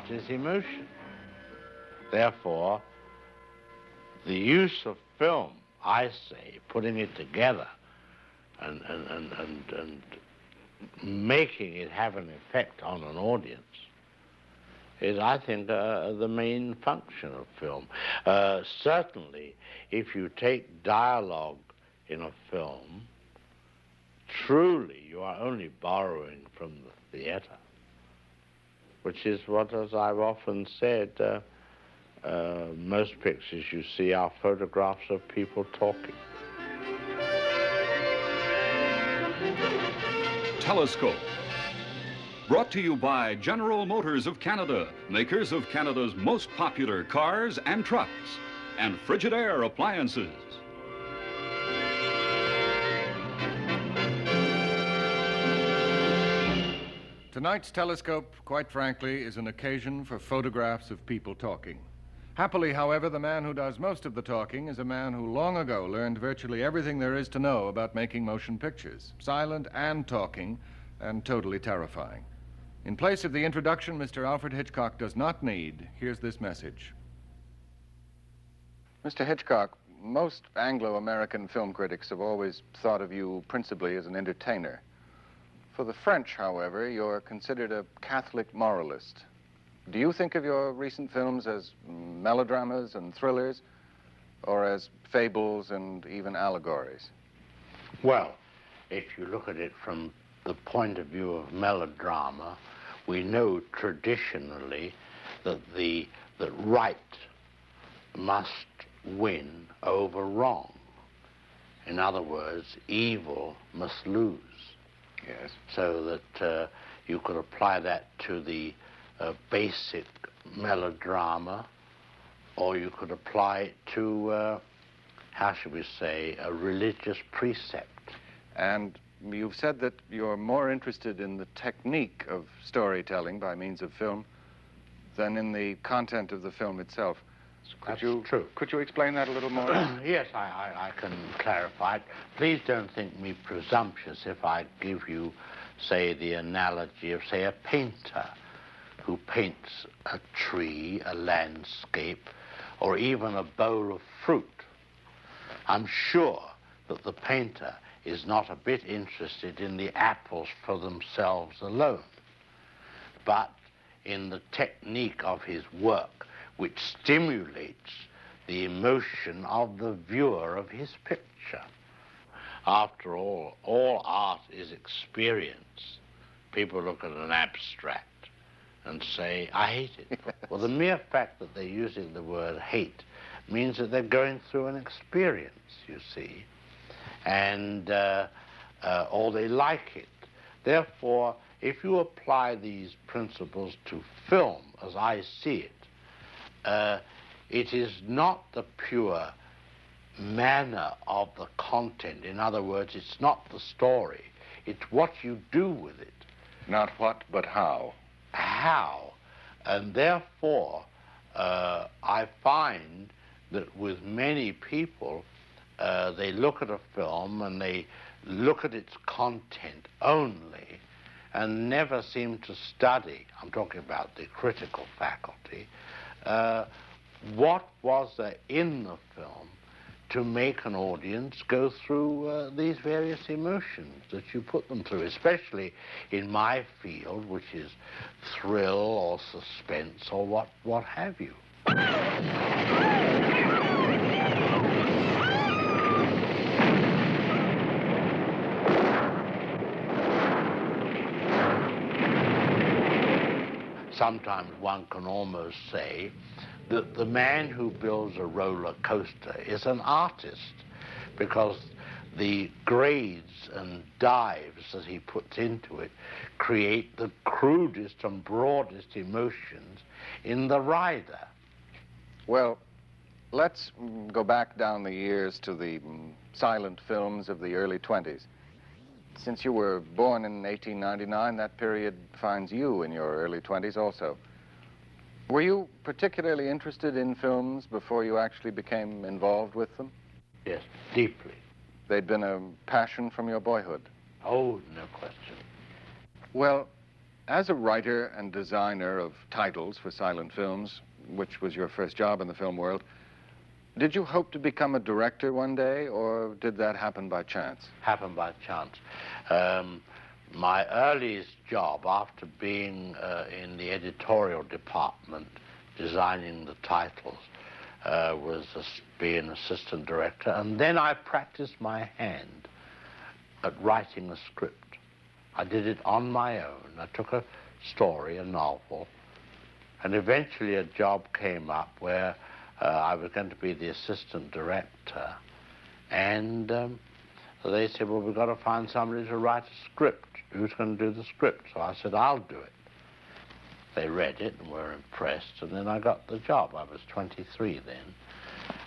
art is emotion. Therefore, the use of film, I say, putting it together and making it have an effect on an audience is, I think, the main function of film. Certainly, if you take dialogue in a film, truly you are only borrowing from the theater, which is what, as I've often said, most pictures you see are photographs of people talking. Telescope. Brought to you by General Motors of Canada, makers of Canada's most popular cars and trucks, and Frigidaire appliances. Tonight's Telescope, quite frankly, is an occasion for photographs of people talking. Happily, however, the man who does most of the talking is a man who long ago learned virtually everything there is to know about making motion pictures, silent and talking, and totally terrifying. In place of the introduction Mr. Alfred Hitchcock does not need, here's this message. Mr. Hitchcock, most Anglo-American film critics have always thought of you principally as an entertainer. For the French, however, you're considered a Catholic moralist. Do you think of your recent films as melodramas and thrillers, or as fables and even allegories? Well, if you look at it from the point of view of melodrama, we know traditionally that that right must win over wrong. In other words, evil must lose. Yes. So that you could apply that to the basic melodrama, or you could apply it to, how should we say, a religious precept. And you've said that you're more interested in the technique of storytelling by means of film than in the content of the film itself. That's true. Could you explain that a little more? Yes, I can clarify it. Please don't think me presumptuous if I give you, say, the analogy of, say, a painter who paints a tree, a landscape, or even a bowl of fruit. I'm sure that the painter is not a bit interested in the apples for themselves alone, but in the technique of his work, which stimulates the emotion of the viewer of his picture. After all art is experience. People look at an abstract and say, I hate it. Well, the mere fact that they're using the word hate means that they're going through an experience, you see, and or they like it. Therefore, if you apply these principles to film, as I see it, it is not the pure manner of the content. In other words, it's not the story. It's what you do with it. Not what, but how. How. And therefore, I find that with many people, they look at a film and they look at its content only and never seem to study, I'm talking about the critical faculty, what was there in the film to make an audience go through these various emotions that you put them through, especially in my field, which is thrill or suspense or what have you. Sometimes one can almost say that the man who builds a roller coaster is an artist, because the grades and dives that he puts into it create the crudest and broadest emotions in the rider. Well, let's go back down the years to the silent films of the early 20s. Since you were born in 1899, that period finds you in your early 20s also. Were you particularly interested in films before you actually became involved with them? Yes, deeply. They'd been a passion from your boyhood? Oh, no question. Well, As a writer and designer of titles for silent films, which was your first job in the film world, did you hope to become a director one day, or did that happen by chance? Happened by chance. My earliest job, after being in the editorial department, designing the titles, was being assistant director, and then I practiced my hand at writing a script. I did it on my own. I took a story, a novel, and eventually a job came up where I was going to be the assistant director, and they said, well, we've got to find somebody to write a script. Who's going to do the script? So I said, I'll do it. They read it and were impressed, and then I got the job. I was 23 then.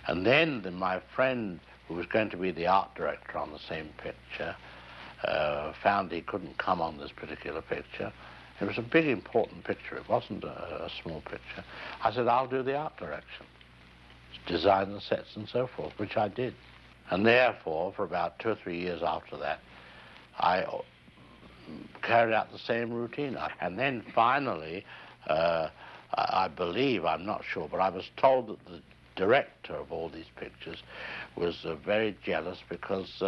And then my friend, who was going to be the art director on the same picture, found he couldn't come on this particular picture. It was a big, important picture. It wasn't a small picture. I said, I'll do the art direction, design the sets and so forth, which I did. And therefore, for about 2 or 3 years after that, I carried out the same routine. And then finally, I believe, I'm not sure, but I was told that the director of all these pictures was very jealous because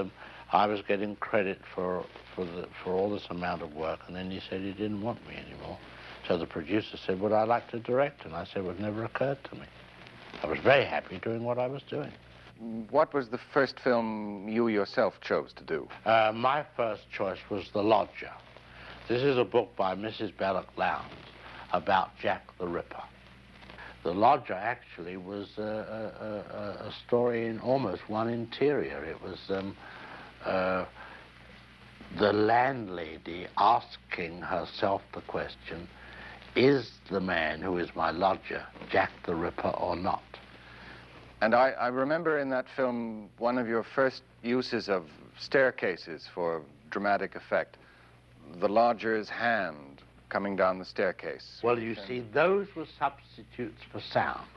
I was getting credit for all this amount of work, and then he said he didn't want me anymore. So the producer said, would I like to direct? And I said, well, it never occurred to me. I was very happy doing what I was doing. What was the first film you yourself chose to do? My first choice was The Lodger. This is a book by Mrs. Belloc Lowndes about Jack the Ripper. The Lodger actually was a story in almost one interior. It was the landlady asking herself the question, is the man who is my lodger Jack the Ripper or not? And I remember in that film one of your first uses of staircases for dramatic effect, the lodger's hand coming down the staircase. Well, you see, those were substitutes for sound.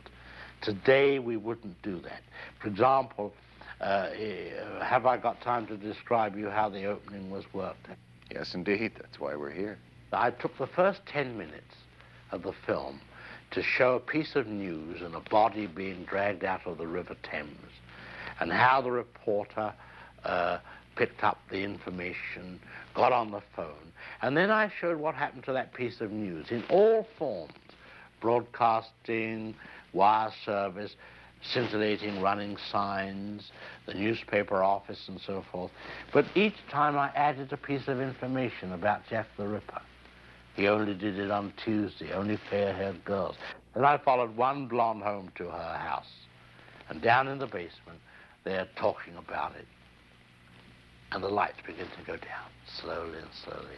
Today, we wouldn't do that. For example, have I got time to describe you how the opening was worked? Yes, indeed. That's why we're here. I took the first 10 minutes of the film to show a piece of news and a body being dragged out of the River Thames, and how the reporter picked up the information, got on the phone, and then I showed what happened to that piece of news in all forms: broadcasting, wire service, scintillating running signs, the newspaper office, and so forth. But each time I added a piece of information about Jack the Ripper. He only did it on Tuesday, only fair-haired girls. And I followed one blonde home to her house. And down in the basement, they're talking about it. And the lights begin to go down, slowly and slowly.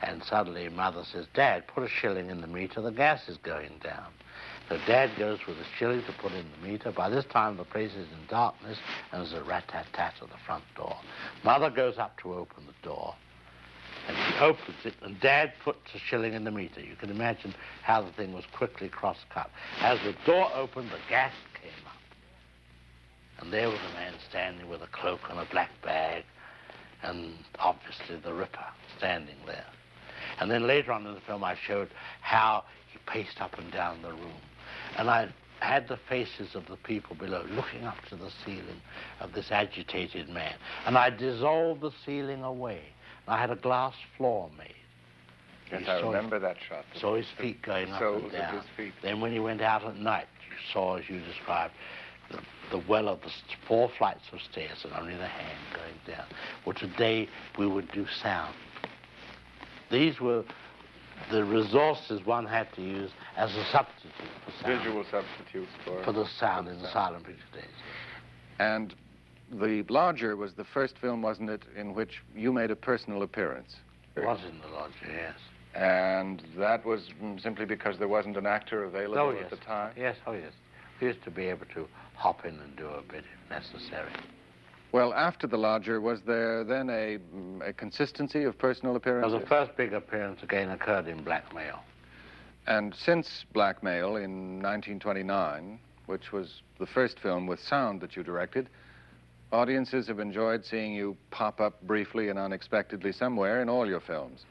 And suddenly Mother says, Dad, put a shilling in the meter, the gas is going down. So Dad goes with a shilling to put in the meter. By this time, the place is in darkness, and there's a rat-tat-tat at the front door. Mother goes up to open the door, and she opens it, and Dad puts a shilling in the meter. You can imagine how the thing was quickly cross-cut. As the door opened, the gas came up. And there was a man standing with a cloak and a black bag, and obviously the Ripper standing there. And then later on in the film, I showed how he paced up and down the room. And I had the faces of the people below looking up to the ceiling of this agitated man. And I dissolved the ceiling away. I had a glass floor made. Yes, I remember that shot. Saw his feet going up and down. His feet. Then when he went out at night, you saw, as you described, the well of the 4 flights of stairs and only the hand going down. Well, today we would do sound. These were the resources one had to use as a substitute for sound. Visual substitutes for the sound in the silent picture days. And The Lodger was the first film, wasn't it, in which you made a personal appearance? It was in The Lodger, yes. And that was simply because there wasn't an actor available at the time? Yes, oh yes. We used to be able to hop in and do a bit if necessary. Well, after The Lodger, was there then a consistency of personal appearances? Well, the first big appearance again occurred in Blackmail. And since Blackmail in 1929, which was the first film with sound that you directed, audiences have enjoyed seeing you pop up briefly and unexpectedly somewhere in all your films.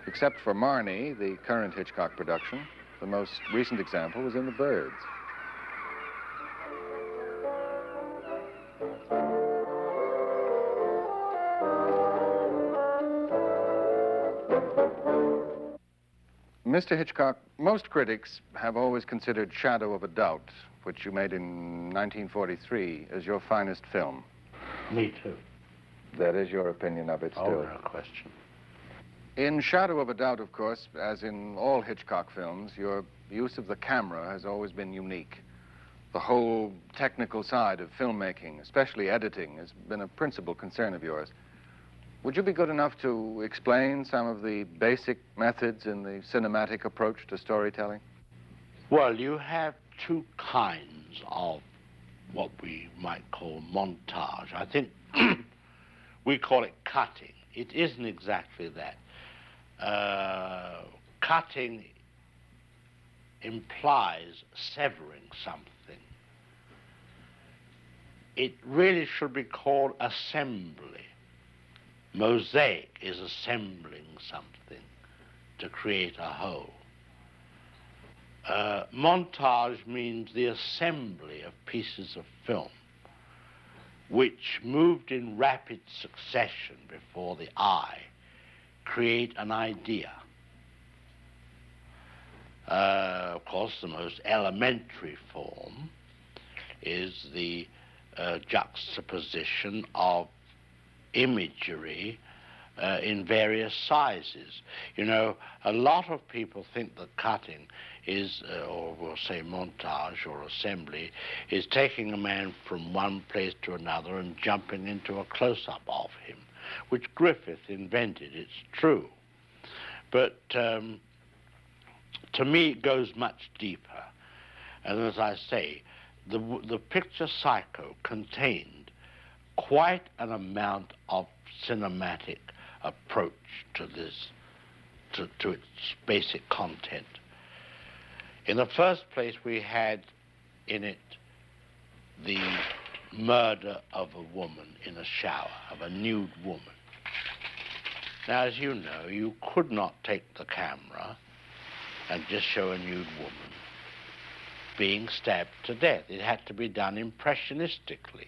Except for Marnie, the current Hitchcock production, the most recent example was in The Birds. Mr. Hitchcock, most critics have always considered Shadow of a Doubt, which you made in 1943, as your finest film. Me too. That is your opinion of it still? Oh, no question. In Shadow of a Doubt, of course, as in all Hitchcock films, your use of the camera has always been unique. The whole technical side of filmmaking, especially editing, has been a principal concern of yours. Would you be good enough to explain some of the basic methods in the cinematic approach to storytelling? Well, you have two kinds of what we might call montage. I think we call it cutting. It isn't exactly that. Cutting implies severing something. It really should be called assembly. Mosaic is assembling something to create a whole. Montage means the assembly of pieces of film which, moved in rapid succession before the eye, create an idea. Of course, the most elementary form is the juxtaposition of imagery in various sizes. You know, a lot of people think that cutting is, or we'll say montage or assembly, is taking a man from one place to another and jumping into a close-up of him, which Griffith invented, it's true. But to me, it goes much deeper. And as I say, the picture Psycho contained quite an amount of cinematic approach to this, to its basic content. In the first place, we had in it the murder of a woman in a shower, of a nude woman. Now, as you know, you could not take the camera and just show a nude woman being stabbed to death. It had to be done impressionistically.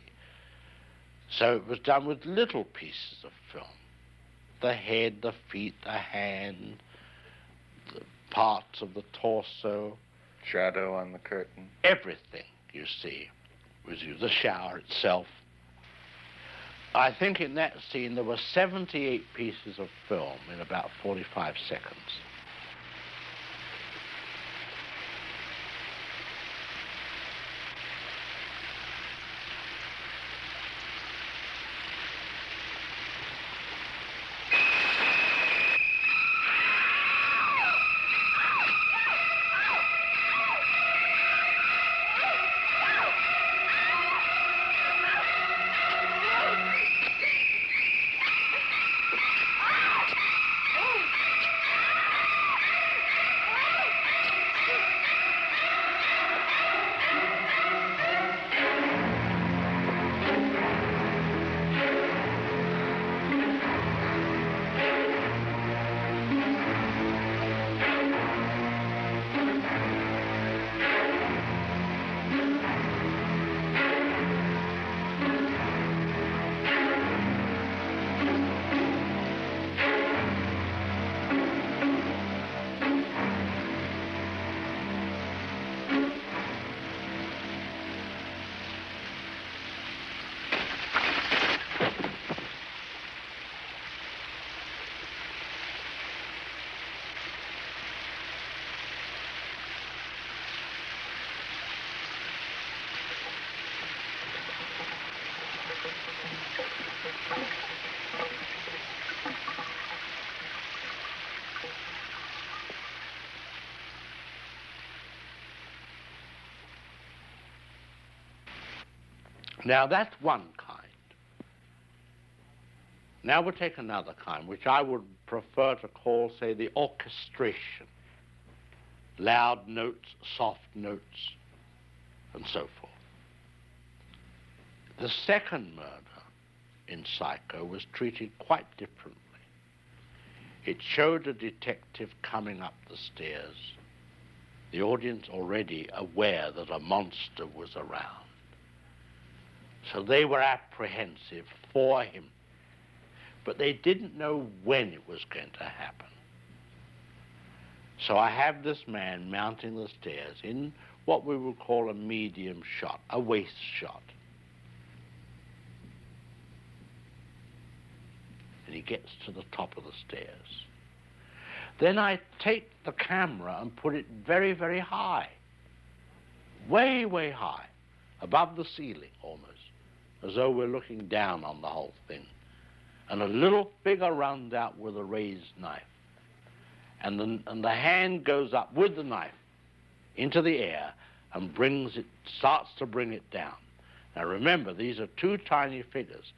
So it was done with little pieces of film. The head, the feet, the hand, the parts of the torso. Shadow on the curtain. Everything, you see, was used. The shower itself. I think in that scene there were 78 pieces of film in about 45 seconds. Now, that's one kind. Now we'll take another kind, which I would prefer to call, say, the orchestration. Loud notes, soft notes, and so forth. The second murder in Psycho was treated quite differently. It showed a detective coming up the stairs, the audience already aware that a monster was around. So they were apprehensive for him, but they didn't know when it was going to happen. So I have this man mounting the stairs in what we would call a medium shot, a waist shot. And he gets to the top of the stairs. Then I take the camera and put it very, very high, way, way high, above the ceiling almost, as though we're looking down on the whole thing. And a little figure runs out with a raised knife. And the hand goes up with the knife into the air and starts to bring it down. Now remember, these are two tiny figures.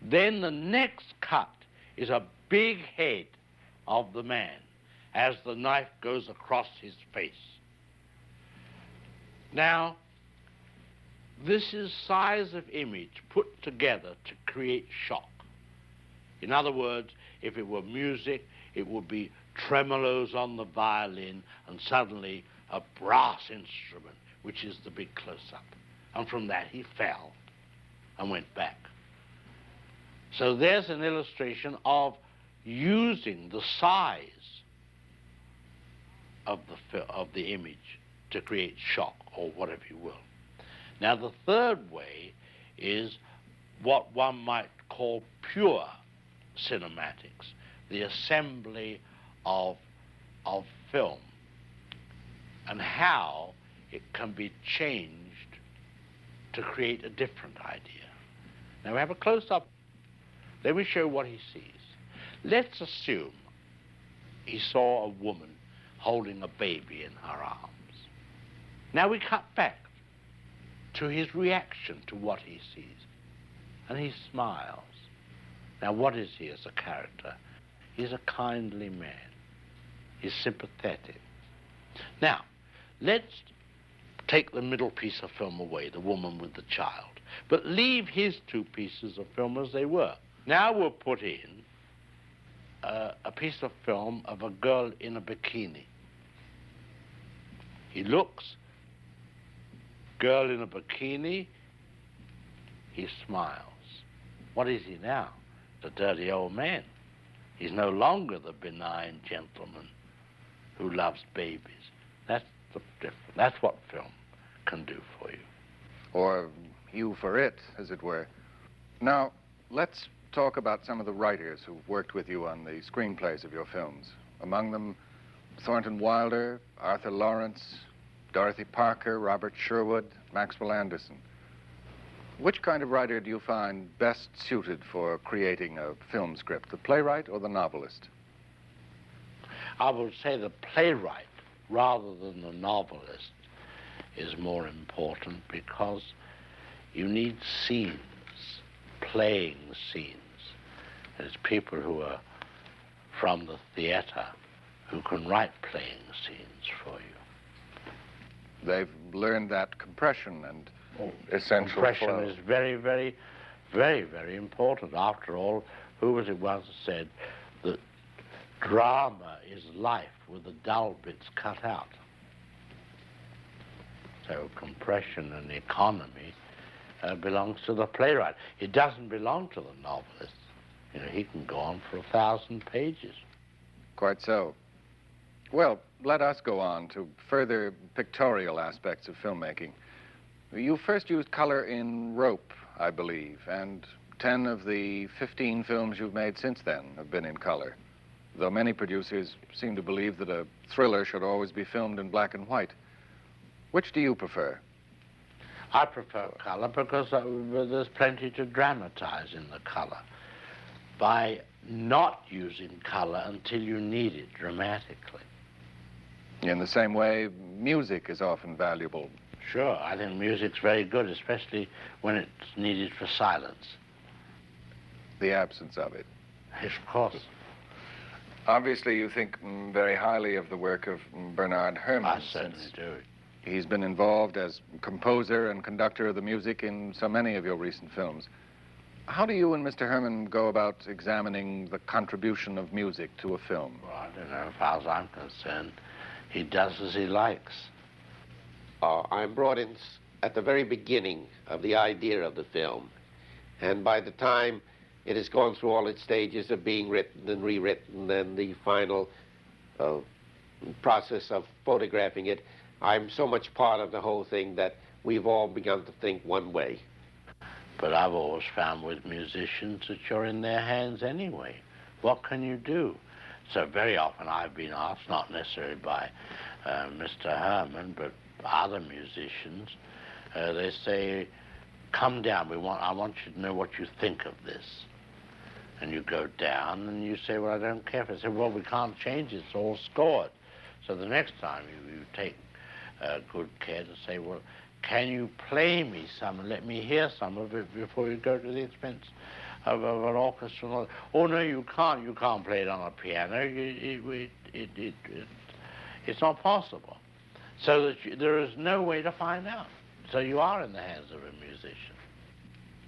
Then the next cut is a big head of the man as the knife goes across his face. Now, this is size of image put together to create shock. In other words, if it were music, it would be tremolos on the violin and suddenly a brass instrument, which is the big close-up. And from that he fell and went back. So there's an illustration of using the size of the image to create shock, or whatever you will. Now the third way is what one might call pure cinematics, the assembly of film, and how it can be changed to create a different idea. Now we have a close-up. Let me show what he sees. Let's assume he saw a woman holding a baby in her arms. Now we cut back to his reaction to what he sees, and he smiles. Now what is he as a character? He's a kindly man. He's sympathetic. Now, let's take the middle piece of film away, the woman with the child, but leave his two pieces of film as they were. Now we'll put in a piece of film of a girl in a bikini. He looks, girl in a bikini, he smiles. What is he now? The dirty old man. He's no longer the benign gentleman who loves babies. That's the difference. That's what film can do for you. Or you for it, as it were. Now, let's talk about some of the writers who've worked with you on the screenplays of your films. Among them, Thornton Wilder, Arthur Lawrence, Dorothy Parker, Robert Sherwood, Maxwell Anderson. Which kind of writer do you find best suited for creating a film script, the playwright or the novelist? I would say the playwright, rather than the novelist, is more important, because you need scenes, playing scenes. And it's people who are from the theater who can write playing scenes for you. They've learned that compression and essential compression flow is very, very, very, very important. After all, who was it once said that drama is life with the dull bits cut out? So compression and economy belongs to the playwright. It doesn't belong to the novelist. You know, he can go on for 1,000 pages. Quite so. Well, let us go on to further pictorial aspects of filmmaking. You first used color in Rope, I believe, and 10 of the 15 films you've made since then have been in color, though many producers seem to believe that a thriller should always be filmed in black and white. Which do you prefer? I prefer color because there's plenty to dramatize in the color. By not using color until you need it dramatically. In the same way, music is often valuable. Sure, I think music's very good, especially when it's needed for silence. The absence of it. Yes, of course. Obviously, you think very highly of the work of Bernard Herrmann. I certainly do. He's been involved as composer and conductor of the music in so many of your recent films. How do you and Mr. Herrmann go about examining the contribution of music to a film? Well, I don't know. As far as I'm concerned, he does as he likes. I'm brought in at the very beginning of the idea of the film. And by the time it has gone through all its stages of being written and rewritten and the final process of photographing it, I'm so much part of the whole thing that we've all begun to think one way. But I've always found with musicians that you're in their hands anyway. What can you do? So very often I've been asked, not necessarily by Mr. Herrmann, but other musicians, they say, come down, I want you to know what you think of this. And you go down and you say, well, I don't care. If I say, well, we can't change it, it's all scored. So the next time you take good care to say, well, can you play me some and let me hear some of it before you go to the expense of an orchestra? Oh, no, you can't. You can't play it on a piano. It's not possible. So that there is no way to find out. So you are in the hands of a musician.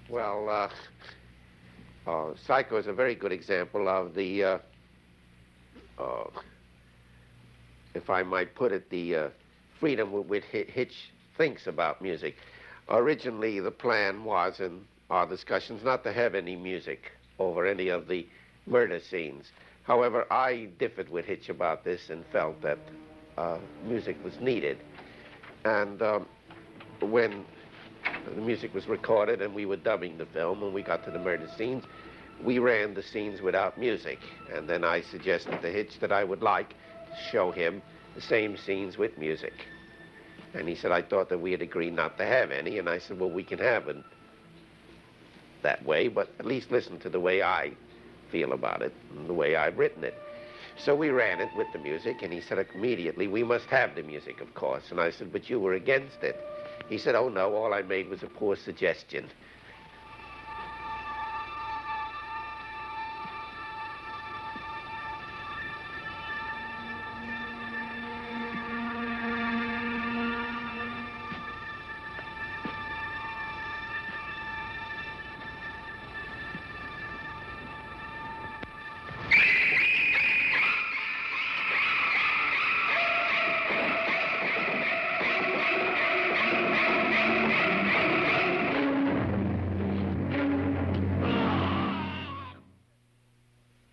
Well, Psycho is a very good example of the, if I might put it, the freedom with which Hitch thinks about music. Originally, the plan was, in our discussions, not to have any music over any of the murder scenes. However, I differed with Hitch about this and felt that music was needed. And when the music was recorded and we were dubbing the film, and we got to the murder scenes, we ran the scenes without music. And then I suggested to Hitch that I would like to show him the same scenes with music. And he said, I thought that we had agreed not to have any. And I said, well, we can have it that way, but at least listen to the way I feel about it and the way I've written it. So we ran it with the music, and he said immediately, we must have the music, of course. And I said, but you were against it. He said, oh, no, all I made was a poor suggestion.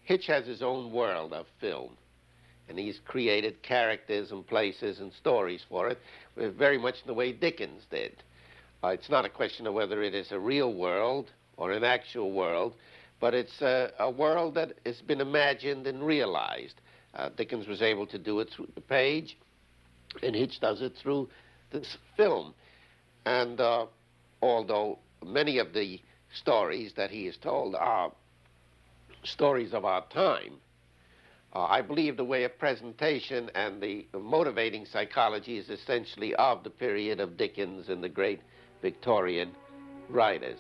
Hitch has his own world of film, and he's created characters and places and stories for it, very much in the way Dickens did. It's not a question of whether it is a real world or an actual world, but it's a world that has been imagined and realized. Dickens was able to do it through the page, and Hitch does it through this film. And although many of the stories that he has told are stories of our time, I believe the way of presentation and the motivating psychology is essentially of the period of Dickens and the great Victorian writers.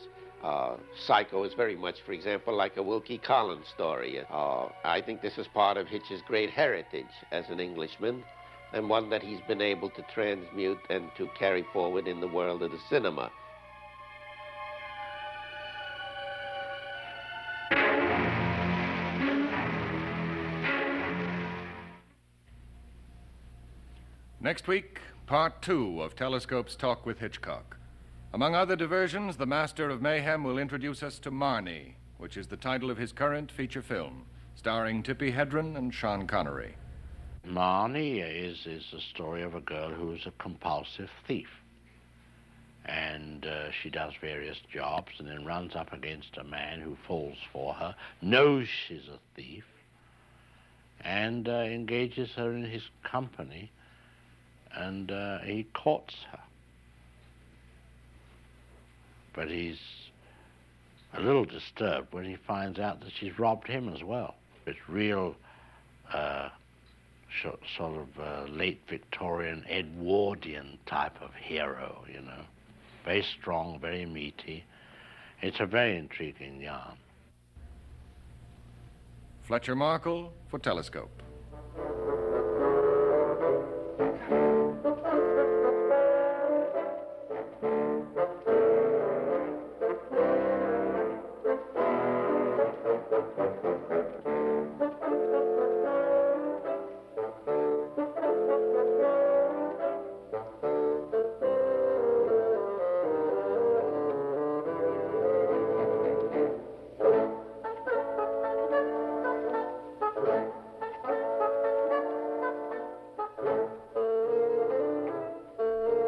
Psycho is very much, for example, like a Wilkie Collins story. I think this is part of Hitch's great heritage as an Englishman, and one that he's been able to transmute and to carry forward in the world of the cinema. Next week, part 2 of Telescope's talk with Hitchcock. Among other diversions, the master of mayhem will introduce us to Marnie, which is the title of his current feature film, starring Tippi Hedren and Sean Connery. Marnie is the story of a girl who's a compulsive thief. And she does various jobs and then runs up against a man who falls for her, knows she's a thief, and engages her in his company, and he courts her. But he's a little disturbed when he finds out that she's robbed him as well. It's real sort of late Victorian Edwardian type of hero, you know. Very strong, very meaty. It's a very intriguing yarn. Fletcher Markle for Telescope.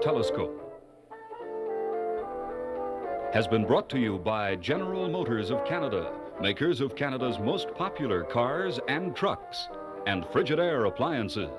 Telescope has been brought to you by General Motors of Canada, makers of Canada's most popular cars and trucks, and Frigidaire appliances.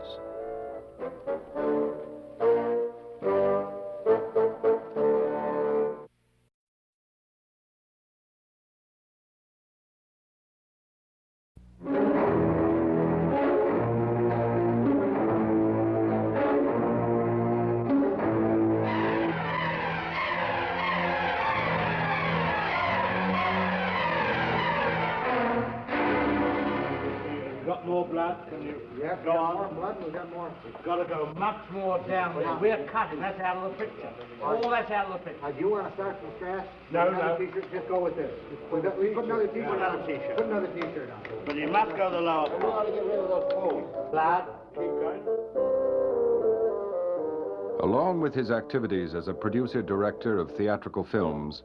Got more blood? Can you Yep, go on? more blood, we've got more. It's got to go much more down. We're cutting. That's out of the picture. All that's out of the picture. Do you want to start from scratch? No, another no. T-shirt, just go with this. Put another T-shirt Put another on. T-shirt. Put another T-shirt on. But you must go the lower We part. want to get rid of those folds. Blood. Keep going. Along with his activities as a producer-director of theatrical films,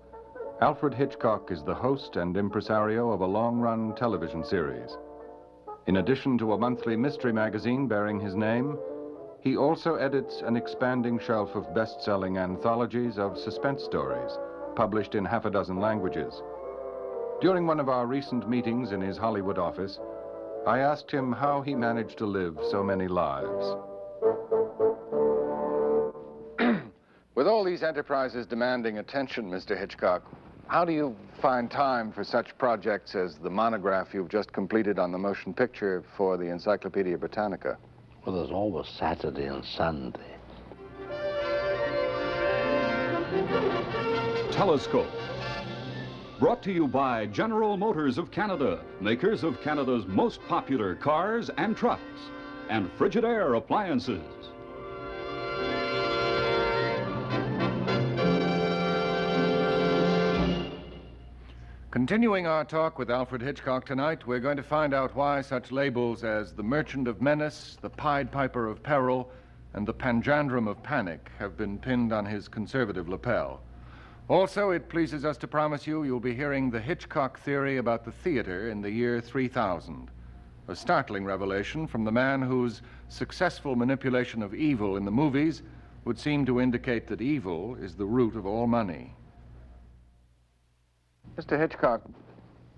Alfred Hitchcock is the host and impresario of a long-run television series. In addition to a monthly mystery magazine bearing his name, he also edits an expanding shelf of best-selling anthologies of suspense stories, published in half a dozen languages. During one of our recent meetings in his Hollywood office, I asked him how he managed to live so many lives. With all these enterprises demanding attention, Mr. Hitchcock, how do you find time for such projects as the monograph you've just completed on the motion picture for the Encyclopedia Britannica? Well, there's always Saturday and Sunday. Telescope. Brought to you by General Motors of Canada, makers of Canada's most popular cars and trucks, and Frigidaire appliances. Continuing our talk with Alfred Hitchcock tonight, we're going to find out why such labels as the Merchant of Menace, the Pied Piper of Peril, and the Panjandrum of Panic have been pinned on his conservative lapel. Also, it pleases us to promise you'll be hearing the Hitchcock theory about the theater in the year 3000, a startling revelation from the man whose successful manipulation of evil in the movies would seem to indicate that evil is the root of all money. Mr. Hitchcock,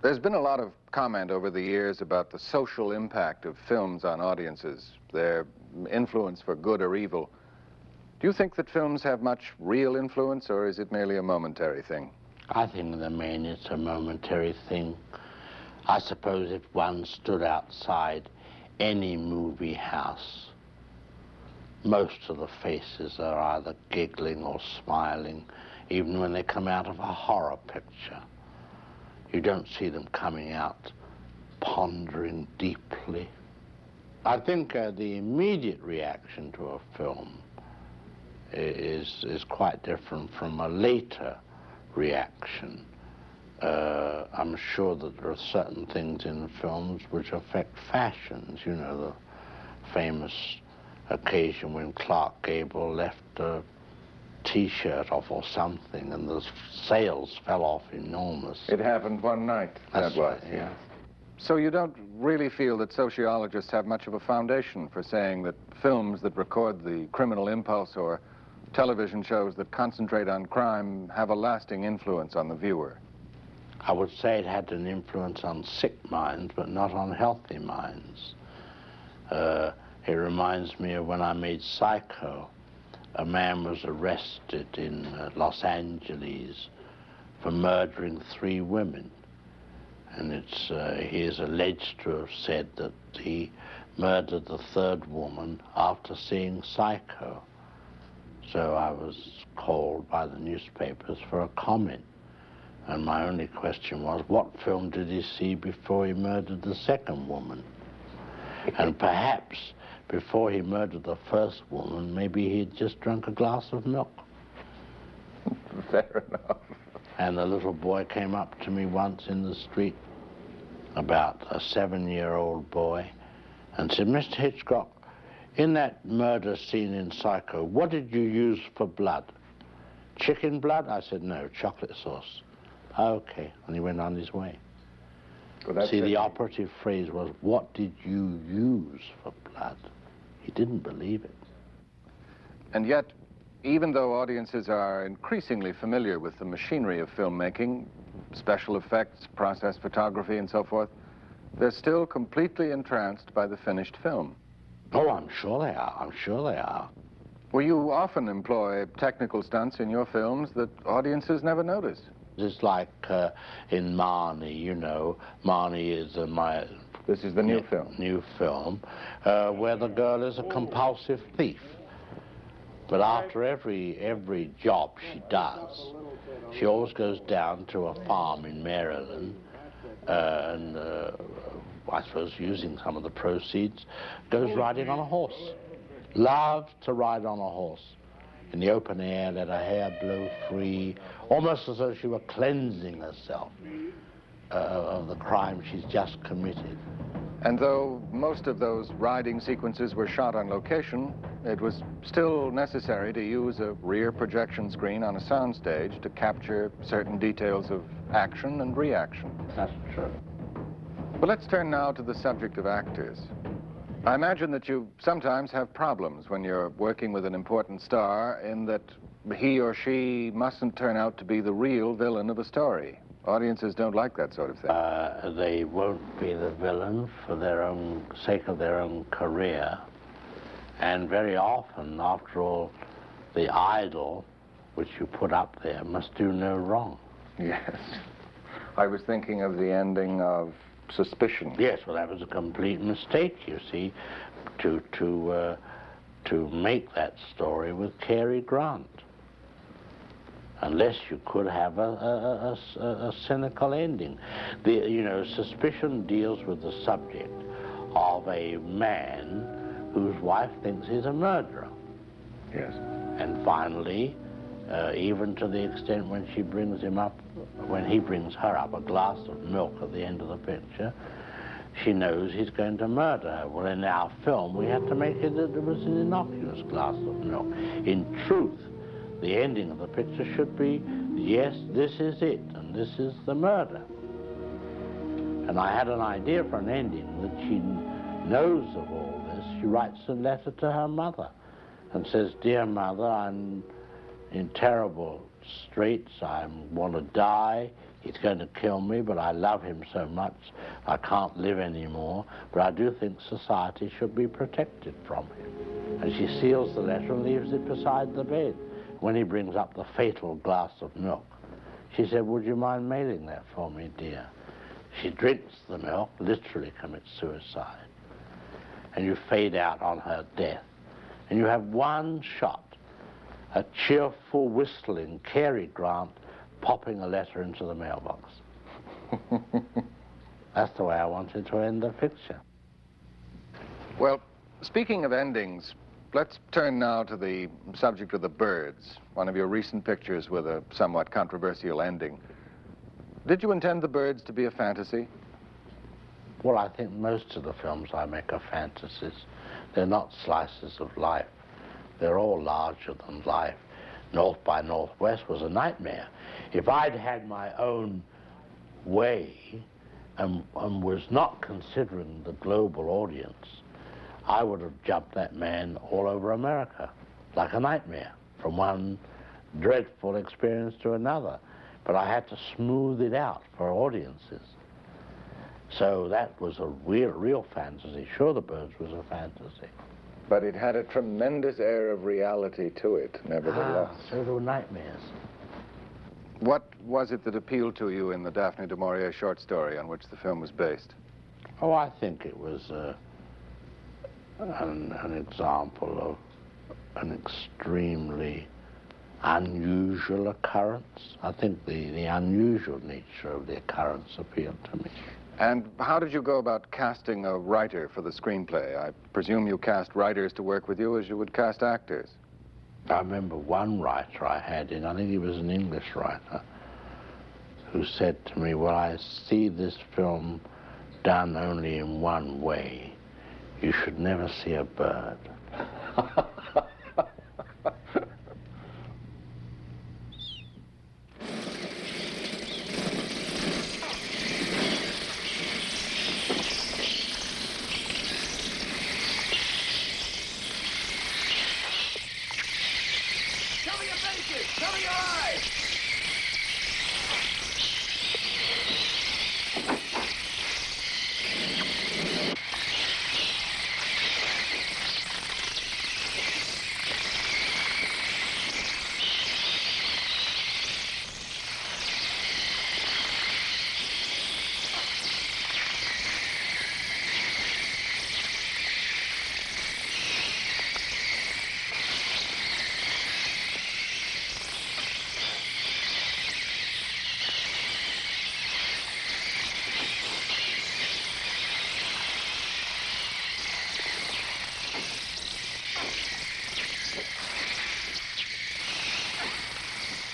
there's been a lot of comment over the years about the social impact of films on audiences, their influence for good or evil. Do you think that films have much real influence, or is it merely a momentary thing? I think in the main it's a momentary thing. I suppose if one stood outside any movie house, most of the faces are either giggling or smiling, even when they come out of a horror picture. You don't see them coming out pondering deeply. I think the immediate reaction to a film is quite different from a later reaction. I'm sure that there are certain things in films which affect fashions. You know, the famous occasion when Clark Gable left a T-shirt off or something, and the sales fell off enormous. It happened one night. That's that was, right, yeah. So you don't really feel that sociologists have much of a foundation for saying that films that record the criminal impulse or television shows that concentrate on crime have a lasting influence on the viewer? I would say it had an influence on sick minds, but not on healthy minds. It reminds me of when I made Psycho. A man was arrested in Los Angeles for murdering 3 women. And he is alleged to have said that he murdered the 3rd woman after seeing Psycho. So I was called by the newspapers for a comment. And my only question was, what film did he see before he murdered the 2nd woman? And perhaps before he murdered the 1st woman, maybe he'd just drunk a glass of milk. Fair enough. And the little boy came up to me once in the street, about a 7-year-old boy, and said, Mr. Hitchcock, in that murder scene in Psycho, what did you use for blood? Chicken blood? I said, no, chocolate sauce. Okay, and he went on his way. Well, see, the operative phrase was, what did you use for blood? He didn't believe it. And yet, even though audiences are increasingly familiar with the machinery of filmmaking, special effects, process photography, and so forth, they're still completely entranced by the finished film. Oh, I'm sure they are. I'm sure they are. Well, you often employ technical stunts in your films that audiences never notice. It's like in Marnie, you know. Marnie is This is the new film. New film, where the girl is a compulsive thief. But after every job she does, she always goes down to a farm in Maryland, and I suppose using some of the proceeds, goes riding on a horse. Loves to ride on a horse. In the open air, let her hair blow free, almost as though she were cleansing herself of the crime she's just committed. And though most of those riding sequences were shot on location, it was still necessary to use a rear projection screen on a soundstage to capture certain details of action and reaction. That's true. But let's turn now to the subject of actors. I imagine that you sometimes have problems when you're working with an important star in that he or she mustn't turn out to be the real villain of a story. Audiences don't like that sort of thing. They won't be the villain for their own sake of their own career. And very often, after all, the idol which you put up there must do no wrong. Yes. I was thinking of the ending of Suspicion. Yes, well, that was a complete mistake, you see, to make that story with Cary Grant. Unless you could have a cynical ending. You know, Suspicion deals with the subject of a man whose wife thinks he's a murderer. Yes. And finally, even to the extent when she brings him up, when he brings her up a glass of milk at the end of the picture, she knows he's going to murder her. Well, in our film, we had to make it that it was an innocuous glass of milk. In truth, the ending of the picture should be, yes, this is it, and this is the murder. And I had an idea for an ending that she knows of all this. She writes a letter to her mother and says, "Dear mother, I'm in terrible straits. I want to die. He's going to kill me, but I love him so much I can't live anymore. But I do think society should be protected from him." And she seals the letter and leaves it beside the bed. When he brings up the fatal glass of milk, she said, "Would you mind mailing that for me, dear?" She drinks the milk, literally commits suicide. And you fade out on her death. And you have one shot, a cheerful, whistling Cary Grant popping a letter into the mailbox. That's the way I wanted to end the picture. Well, speaking of endings, let's turn now to the subject of The Birds, one of your recent pictures with a somewhat controversial ending. Did you intend The Birds to be a fantasy? Well, I think most of the films I make are fantasies. They're not slices of life. They're all larger than life. North by Northwest was a nightmare. If I'd had my own way and was not considering the global audience, I would have jumped that man all over America, like a nightmare, from one dreadful experience to another. But I had to smooth it out for audiences. So that was a real fantasy. Sure, The Birds was a fantasy. But it had a tremendous air of reality to it, nevertheless. So do nightmares. What was it that appealed to you in the Daphne du Maurier short story on which the film was based? Oh, I think it was an example of an extremely unusual occurrence. I think the unusual nature of the occurrence appealed to me. And how did you go about casting a writer for the screenplay? I presume you cast writers to work with you as you would cast actors. I remember one writer I had in, I think he was an English writer, who said to me, "Well, I see this film done only in one way. You should never see a bird."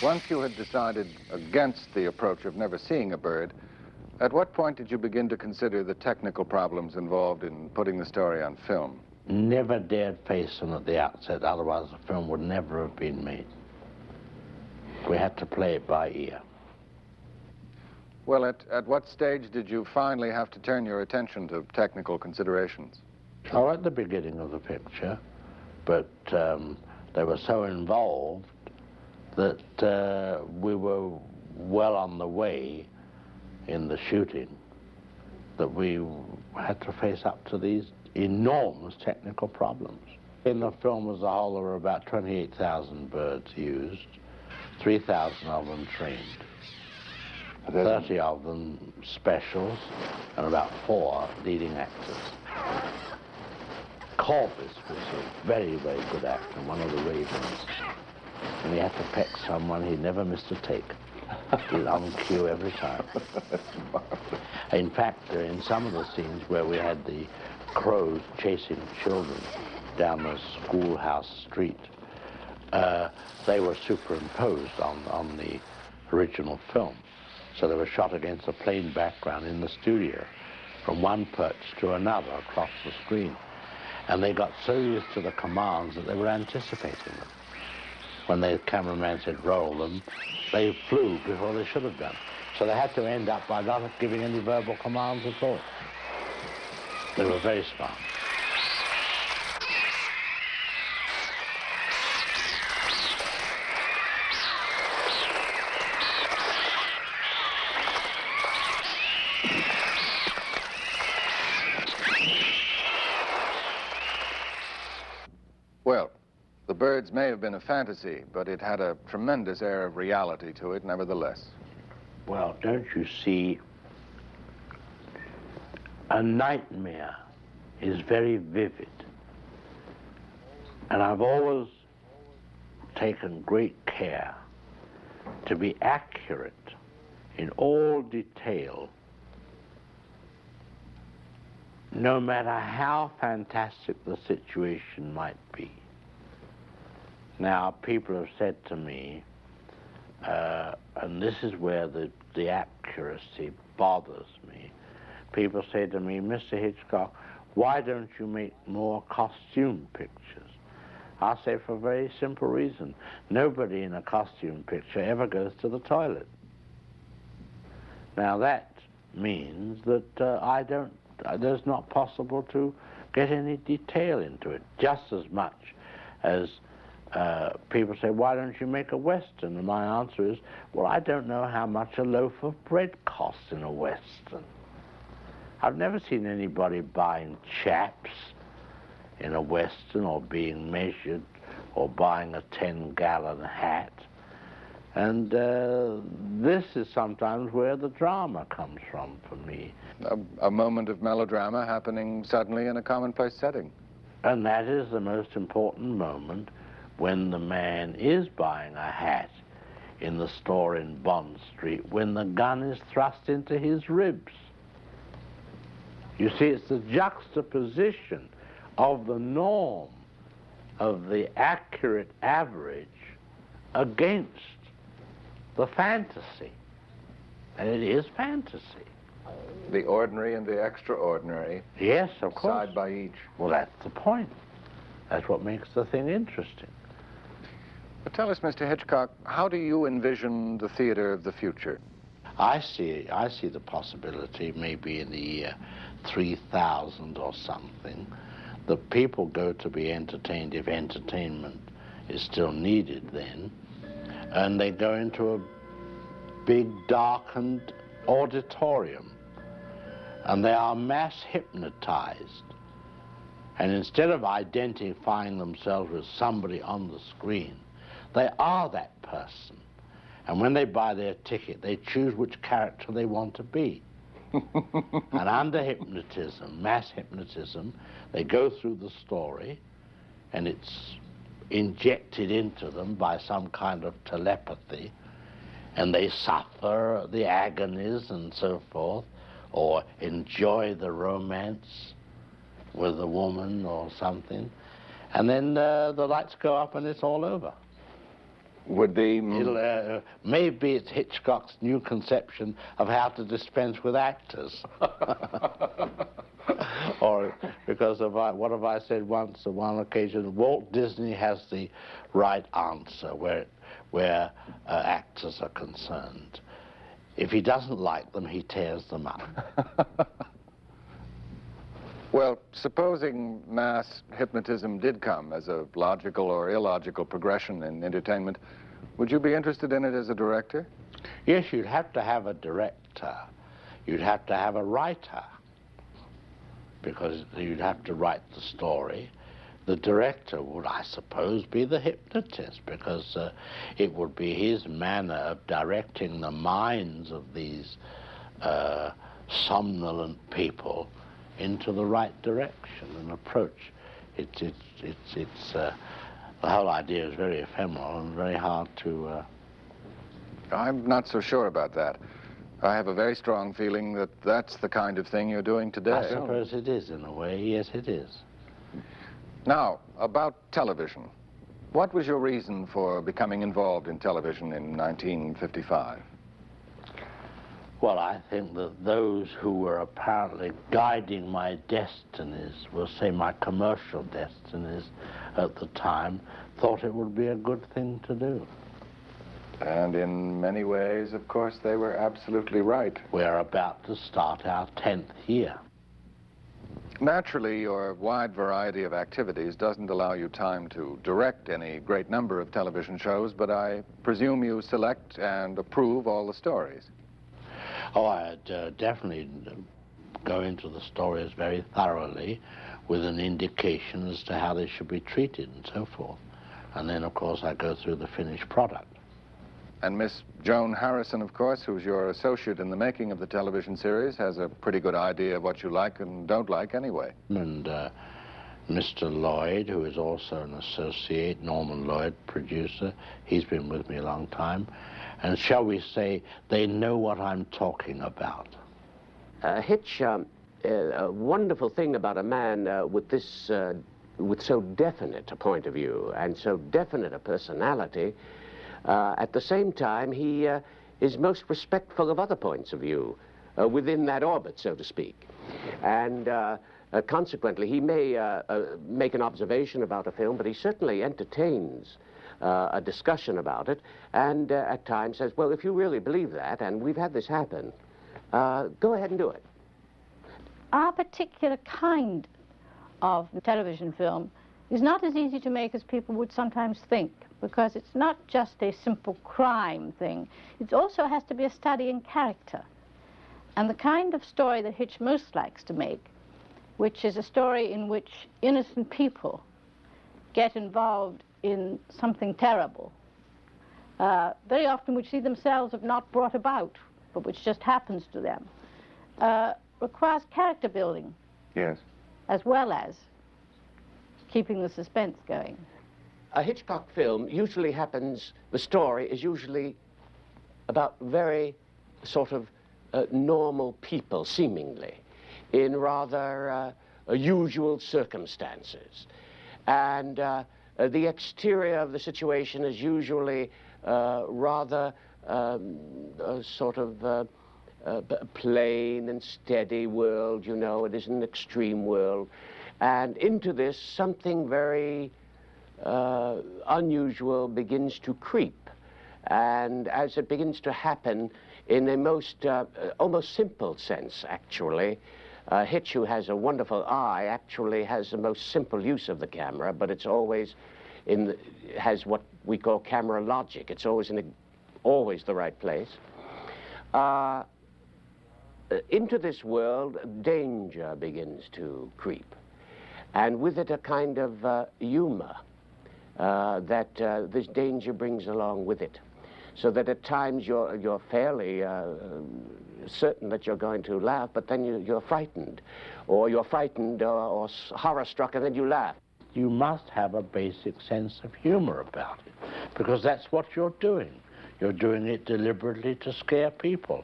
Once you had decided against the approach of never seeing a bird, at what point did you begin to consider the technical problems involved in putting the story on film? Never dared face them at the outset, otherwise the film would never have been made. We had to play it by ear. Well, at what stage did you finally have to turn your attention to technical considerations? Oh, at the beginning of the picture, but they were so involved that we were well on the way in the shooting that we had to face up to these enormous technical problems. In the film as a whole, there were about 28,000 birds used, 3,000 of them trained, 30 of them specials, and about 4 leading actors. Corvus was a very, very good actor, one of the Ravens. When he had to peck someone, he never missed a take. He was on cue every time. In fact, in some of the scenes where we had the crows chasing children down the schoolhouse street, they were superimposed on the original film. So they were shot against a plain background in the studio, from one perch to another across the screen. And they got so used to the commands that they were anticipating them. When the cameraman said roll them, they flew before they should have done. So they had to end up by not giving any verbal commands at all. They were very smart. Well, the birds may have been a fantasy, but it had a tremendous air of reality to it, nevertheless. Well, don't you see, a nightmare is very vivid. And I've always taken great care to be accurate in all detail, no matter how fantastic the situation might be. Now, people have said to me, and this is where the accuracy bothers me, people say to me, Mr. Hitchcock, why don't you make more costume pictures? I say for a very simple reason. Nobody in a costume picture ever goes to the toilet. Now that means that there's not possible to get any detail into it, just as much as people say, why don't you make a Western? And my answer is, well, I don't know how much a loaf of bread costs in a Western. I've never seen anybody buying chaps in a Western, or being measured, or buying a 10-gallon hat. And this is sometimes where the drama comes from for me. A moment of melodrama happening suddenly in a commonplace setting. And that is the most important moment, when the man is buying a hat in the store in Bond Street, when the gun is thrust into his ribs. You see, it's the juxtaposition of the norm of the accurate average against the fantasy. And it is fantasy. The ordinary and the extraordinary. Yes, of course. Side by each. Well, that's the point. That's what makes the thing interesting. But tell us, Mr. Hitchcock, how do you envision the theater of the future? I see the possibility, maybe in the year 3000 or something, that people go to be entertained, if entertainment is still needed then, and they go into a big darkened auditorium, and they are mass hypnotized. And instead of identifying themselves with somebody on the screen, they are that person. And when they buy their ticket, they choose which character they want to be. And under hypnotism, mass hypnotism, they go through the story, and it's injected into them by some kind of telepathy, and they suffer the agonies and so forth, or enjoy the romance with a woman or something, and then the lights go up and it's all over. Would the... Maybe it's Hitchcock's new conception of how to dispense with actors. Or because of what have I said once on one occasion, Walt Disney has the right answer where actors are concerned. If he doesn't like them, he tears them up. Well, supposing mass hypnotism did come as a logical or illogical progression in entertainment, would you be interested in it as a director? Yes, you'd have to have a director. You'd have to have a writer, because you'd have to write the story. The director would, I suppose, be the hypnotist, because it would be his manner of directing the minds of these somnolent people into the right direction and approach. The whole idea is very ephemeral and very hard to... I'm not so sure about that. I have a very strong feeling that that's the kind of thing you're doing today. I suppose it is, in a way. Yes, it is. Now, about television. What was your reason for becoming involved in television in 1955? Well, I think that those who were apparently guiding my destinies, we'll say my commercial destinies at the time, thought it would be a good thing to do. And in many ways, of course, they were absolutely right. We're about to start our 10th year. Naturally, your wide variety of activities doesn't allow you time to direct any great number of television shows, but I presume you select and approve all the stories. Oh, I'd definitely go into the stories very thoroughly with an indication as to how they should be treated and so forth. And then, of course, I go through the finished product. And Miss Joan Harrison, of course, who's your associate in the making of the television series, has a pretty good idea of what you like and don't like anyway. And Mr. Lloyd, who is also an associate, Norman Lloyd, producer, he's been with me a long time. And shall we say, they know what I'm talking about. Hitch, a wonderful thing about a man with so definite a point of view and so definite a personality, at the same time, he is most respectful of other points of view within that orbit, so to speak. And consequently, he may make an observation about a film, but he certainly entertains a discussion about it, and at times says, well, if you really believe that, and we've had this happen, go ahead and do it. Our particular kind of television film is not as easy to make as people would sometimes think, because it's not just a simple crime thing. It also has to be a study in character. And the kind of story that Hitch most likes to make, which is a story in which innocent people get involved in something terrible, very often which see themselves have not brought about, but which just happens to them, requires character building. Yes. As well as keeping the suspense going. A Hitchcock film usually happens, the story is usually about very sort of normal people, seemingly, in rather usual circumstances. And the exterior of the situation is usually rather sort of plain and steady world, you know. It is an extreme world. And into this, something very unusual begins to creep. And as it begins to happen in a most, almost simple sense, actually, Hitch, who has a wonderful eye, actually has the most simple use of the camera, but it's always has what we call camera logic. It's always always the right place. Into this world, danger begins to creep. And with it, a kind of humor that this danger brings along with it. So that at times you're fairly certain that you're going to laugh, but then you're frightened. Or you're frightened or horror-struck, and then you laugh. You must have a basic sense of humor about it, because that's what you're doing. You're doing it deliberately to scare people.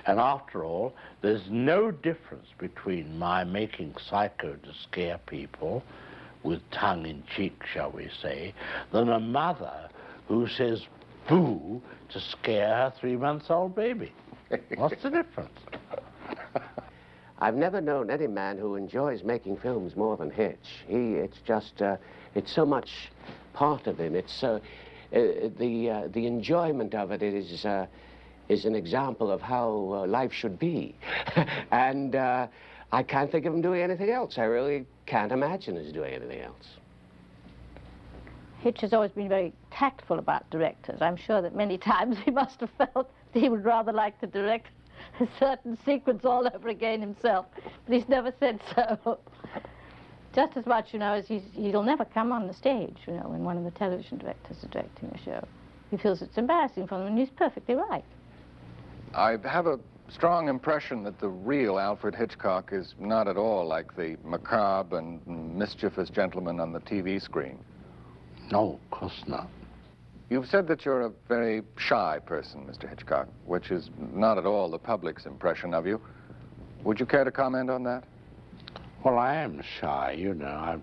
And after all, there's no difference between my making Psycho to scare people, with tongue-in-cheek, shall we say, than a mother who says, boo to scare her 3-month-old baby. What's the difference? I've never known any man who enjoys making films more than Hitch. It's just, it's so much part of him. It's so, the enjoyment of it is an example of how life should be. And I can't think of him doing anything else. I really can't imagine us doing anything else. Hitch has always been very tactful about directors. I'm sure that many times he must have felt that he would rather like to direct a certain sequence all over again himself, but he's never said so. Just as much, you know, as he'll never come on the stage, you know, when one of the television directors is directing a show. He feels it's embarrassing for them, and he's perfectly right. I have a strong impression that the real Alfred Hitchcock is not at all like the macabre and mischievous gentleman on the TV screen. No, of course not. You've said that you're a very shy person, Mr. Hitchcock, which is not at all the public's impression of you. Would you care to comment on that? Well, I am shy, you know.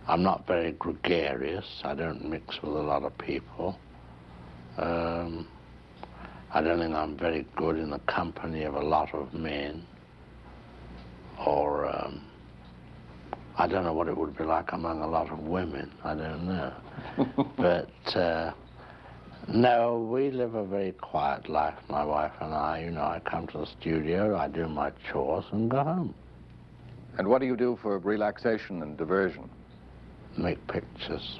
I'm not very gregarious. I don't mix with a lot of people. I don't think I'm very good in the company of a lot of men. Or, I don't know what it would be like among a lot of women. I don't know. But, no, we live a very quiet life, my wife and I. You know, I come to the studio, I do my chores, and go home. And what do you do for relaxation and diversion? Make pictures.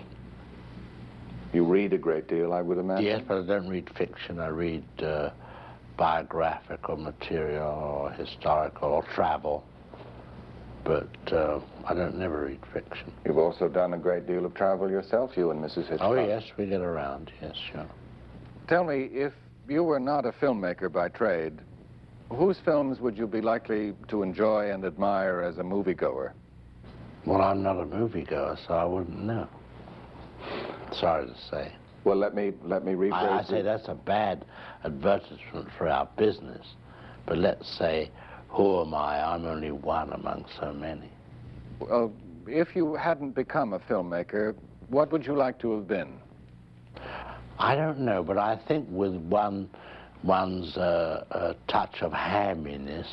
You read a great deal, I would imagine? Yes, but I don't read fiction. I read biographical material or historical or travel. But I don't never read fiction. You've also done a great deal of travel yourself, you and Mrs. Hitchcock. Oh, yes, we get around, yes, sure. Tell me, if you were not a filmmaker by trade, whose films would you be likely to enjoy and admire as a moviegoer? Well, I'm not a moviegoer, so I wouldn't know. Sorry to say. Well, let me rephrase I say that's a bad advertisement for our business. But let's say, who am I? I'm only one among so many. Well, if you hadn't become a filmmaker, what would you like to have been? I don't know, but I think with one's touch of hamminess,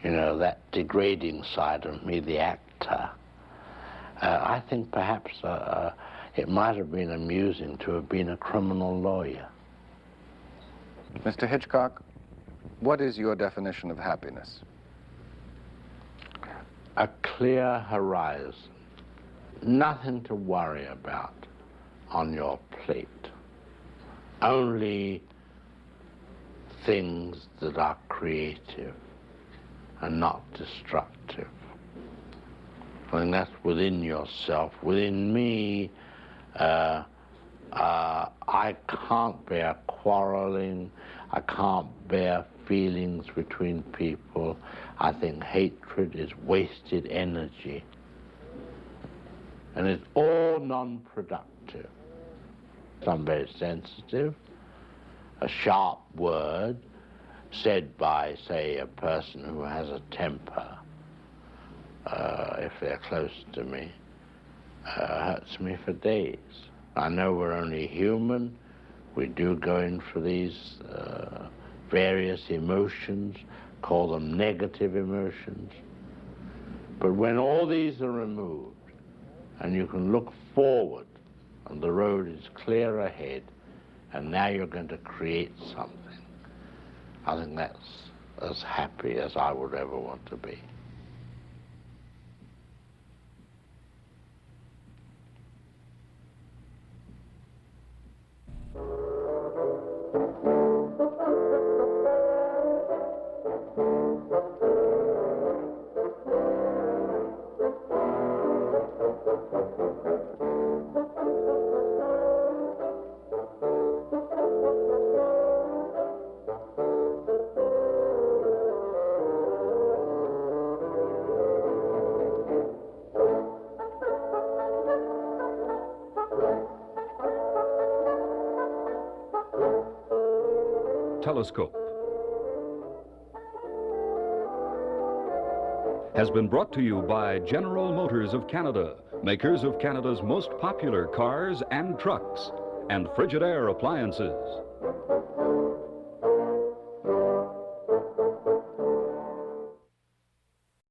you know, that degrading side of me, the actor, I think perhaps it might have been amusing to have been a criminal lawyer. Mr. Hitchcock, what is your definition of happiness? A clear horizon. Nothing to worry about on your plate. Only things that are creative and not destructive. I think that's within yourself. Within me, I can't bear quarreling. I can't bear feelings between people. I think hatred is wasted energy. And it's all non-productive. I'm very sensitive. A sharp word said by, say, a person who has a temper, if they're close to me, hurts me for days. I know we're only human. We do go in for these various emotions, call them negative emotions. But when all these are removed, and you can look forward, and the road is clear ahead, and now you're going to create something, I think that's as happy as I would ever want to be. Telescope has been brought to you by General Motors of Canada, makers of Canada's most popular cars and trucks, and Frigidaire appliances.